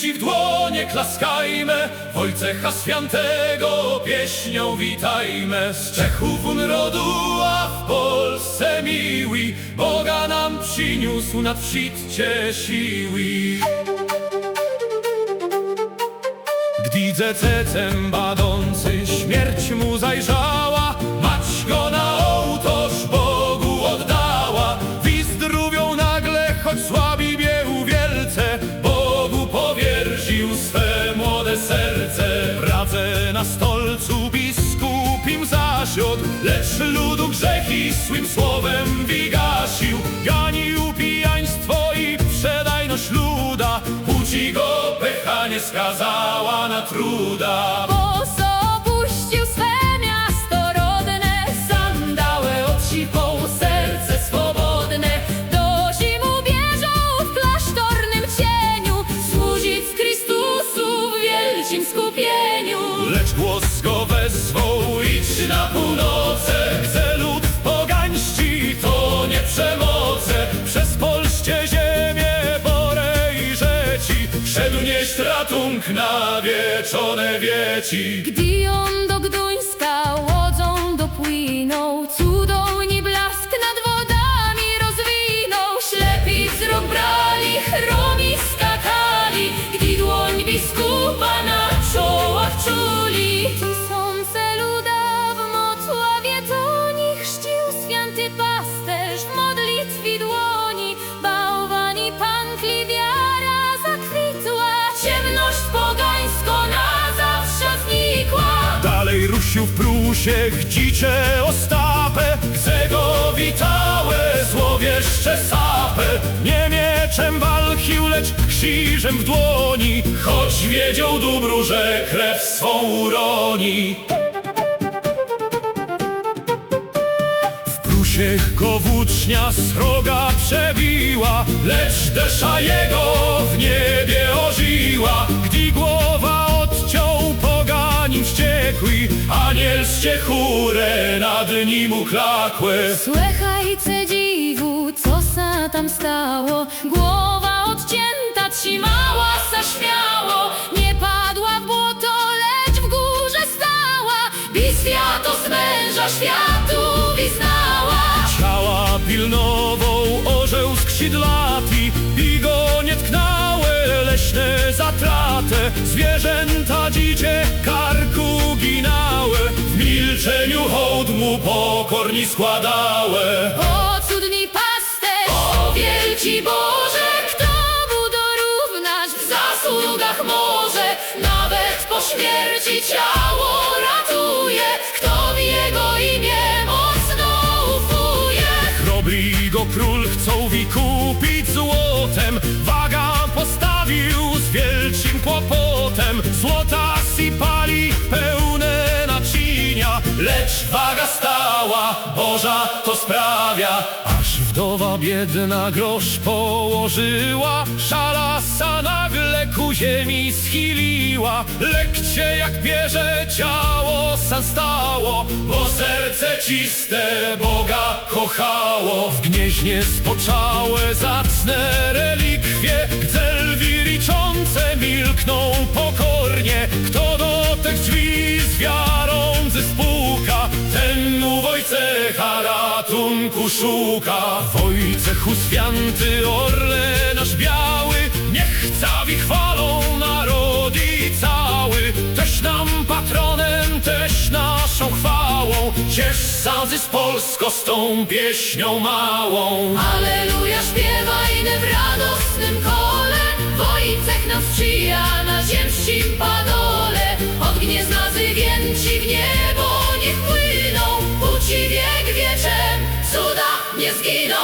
dzieci w dłonie klaskajmy, Wojciecha Świętego pieśnią witajmy. Z Czechów narodu, a w Polsce miły, Boga nam przyniósł nad wszystkie siły. Gdy zececem badący śmierć mu zajrzała, mać go na ołtarz Bogu oddała. Wyzdrowiał nagle, choć słabi był wielce, Bogu powierzył swe młode serce. Pracę na stolcu biskupim zasiadł, lecz ludu grzechy swym słowem wygasił. Ganił pijaństwo i przedajność luda, płci go pecha nie skazała na truda. Bos opuścił swe miasto rodne, sandałę odsipał, serce swobodne. Do zimu bieżał w klasztornym cieniu, służyć Chrystusu w wielkim skupieniu. Lecz głos go wezwał, idź na północe, gdzie lud w pogaństwie to nie przemoce. Przez polskie ziemię borej rzeci szedł nieść ratunk na wieczone wieci. Gdy on do Gduńska łodzą dopłynął, cudowny blask nad wodami rozwinął. Ślepi wzrok brali, chromi skakali, gdy dłoń biskupa na czołach czuli. Tysiące luda w Mocławie toni, chrzcił święty pasterz w modlitwie dłoni. Bałwani pękli, wiara zakwitła, ciemność pogańsko na zawsze znikła. Dalej rusił w Prusie, dzicze Ostapę, gdzie go witały złowieszcze sapy. Nie mieczem walczył, lecz krzyżem w dłoni, choć wiedział dóbru, że krew swą uroni. W Prusie go włócznia sroga przebiła, lecz desza jego w niebie ożyła. Gdy głowa odciął poganin wściekły, anielskie chóre nad nim uklakły. Słuchajcie dziwu, co sa tam stało, głowa odcięta trzymała sa śmiało. Nie padła w błoto, lecz w górze stała, by światło z męża światu wyznała. Ciała pilnował orzeł skrzydlaty, i go nie tknęły leśne zatraty. Zwierzęta dzicie karku ginały, w milczeniu hołd mu pokorni składały. O cudny pasterz, o wielki Boże, kto mu dorównać w zasługach może? Nawet po śmierci ciało ratuje, kto w jego imię mocno ufuje. Chrobry go król chcą wykupić złotem, waga postawił z wielkim kłopotem. Złota sypali pełne naczynia, lecz waga stała, Boża to sprawia. Aż wdowa biedna grosz położyła, szalasa nagle ku ziemi schyliła. Lekcie jak bierze ciało sam stało, bo serce czyste Boga kochało. W gnieźnie spoczałe zacne relikwie, gdzie lwi liczące milkną pokornie. Kto do tych drzwi z wiarą zespuka, ten u Wojciecha ratunku szuka. Wojcechu święty, orle nasz biały, niech cały chwalą narody cały. Teś nam patronem, teś naszą chwałą, ciesz sądy z Polską z tą pieśnią małą. Alleluja, śpiewajmy w radosnym kole, Wojciech nam sprzyja na ziemskim padole. Od gnieznazy więci w niebo niech płyną, uci wiek wieczem, cuda nie zginą.